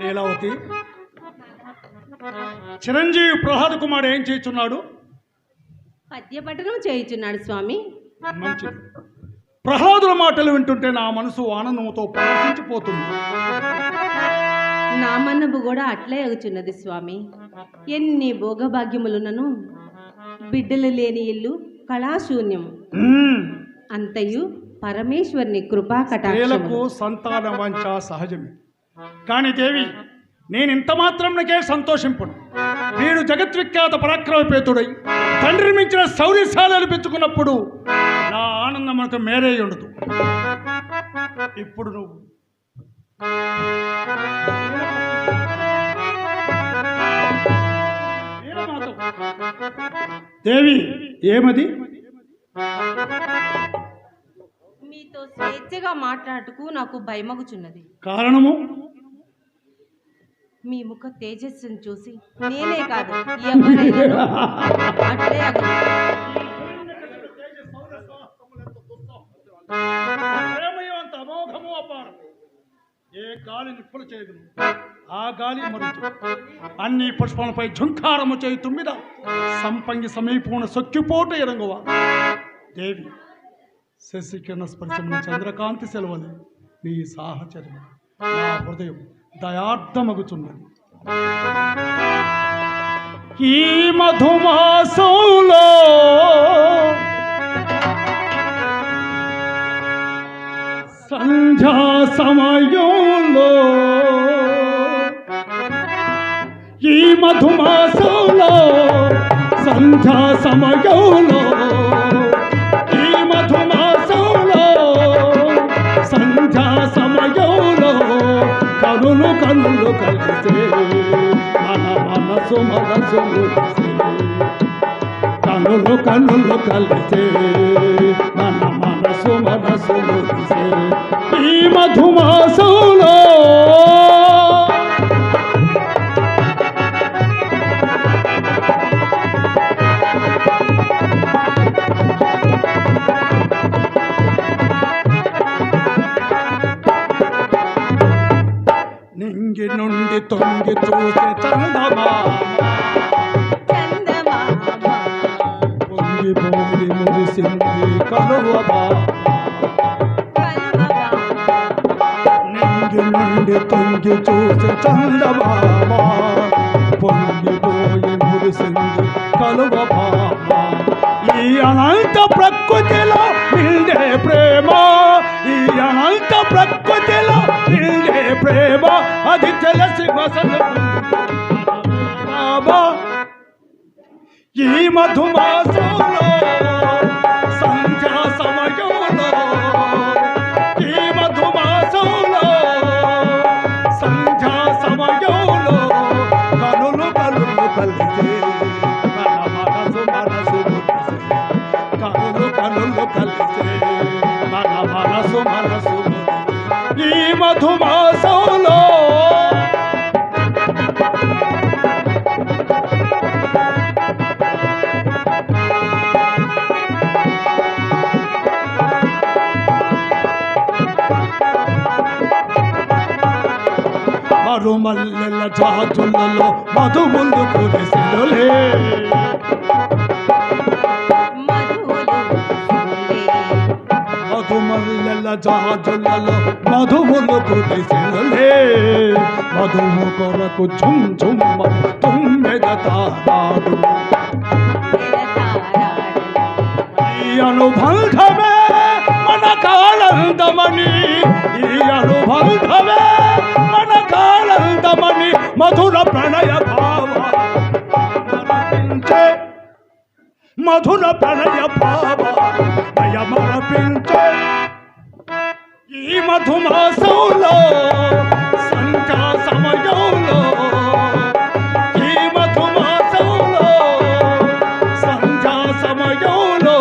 లీలావతి, చిరంజీవి ప్రహ్లాద్ కుమార్ ఏం చేస్తున్నాడు? పద్యపఠనం చేయుచున్నాడు స్వామి. మంచిది. ప్రహ్లాదుల మాటలు వింటుంటే నా మనసు ఆనందంతో పరవశించిపోతుంది. నా మనసు కూడా అట్లే అగుచున్నది స్వామి. ఎన్ని భోగభాగ్యములున్నను బిడ్డలు లేని ఇల్లు కళాశూన్యం. అంతయు పరమేశ్వరుని కృపా కటాక్షములు. సంతాన వాంఛ సహజమే. కానీ దేవి, నేను ఇంత మాత్రంకే సంతోషింపను. వీడు జగద్విఖ్యాత పరాక్రమపేతుడై తండ్రి మించిన శౌర్యశాలలు పెంచుకున్నప్పుడు నా ఆనందం మనకు మేరే ఉండదు. ఇప్పుడు నువ్వు దేవి, ఏమది? మీతో స్వేచ్ఛగా మాట్లాడుటకు నాకు భయమగుచున్నది. కారణము? మీ ముఖ తేజస్సును చూసి నేనే కాదు ఎవరైనా అట్లే ఏ గాలి నిప్పులు చేయదు, ఆ గాలి మరుచు. అన్ని పుష్పలపై ఝుంకారము చేయి తుమ్మిద సంపంగి సమీపూన సొక్కిపోటు ఎరంగువ. దేవి, శశికిరణ స్పర్శమున చంద్రకాంతి సెలవని నీ సాహచర్యం నా హృదయం దయార్థమగుచున్నది. ఈ మధుమాసంలో సంధ్యా సమయంలో, ఈ మధుమాసంలో సంధ్యా సమయంలో, ఈ మధుమాసంలో సంధ్యా సమయంలో కనులు కనులు కలిసే మన మనసు మనసు మురిసే. కనులు కనులు కలిసే మన మనసు మనసు మురిసే ఈ మధుమాసంలో. నింగి నుండి తొంగి చూసే చందమామ, పొంగిపోయి మురిసింది కలువబా. నింగి నుండి తొంగి చూసే చందమామ, పొంగిపోయి మురిసింది కలువబా. ఈ అనంత ప్రకృతిలో నిండే ప్రేమ, ఈ అనంత ప్రకృతిలో నిండే ప్రేమ, అది తెలిసి బాబా. ఈ మధుమాసంలో సంధ్యా సమయంలో, ఈ మధుమాసంలో సంధ్యా సమయంలో కనులు కనులు కలిసే మన మనసు మనసు మురిసే. కనులు కనులు కలిసే మన మనసు మనసు మురిసే ఈ మధుమాసంలో. మరుమల్లెల జాజులలో మధువులు కురిసెనులే, మధుమల్లెల జాజులలో మధువులు కురిసెనులే. మధువు కొరకు ఝుమ్ ఝుమ్ తుమ్మెద తారాడు. ఈ అనుబంధమే మన కాలందమని, ఈ అనుబంధమే మన కాలందమని మధుర ప్రణయ భావ మరపించే, మధుర ప్రణయ భావ మరపించే ఈ మధుమాసంలో సంధ్యా సమయంలో, ఈ మధుమాసంలో సంధ్యా సమయంలో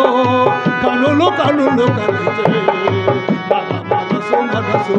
కనులు కనులు కలిసే మన మనసు మనసు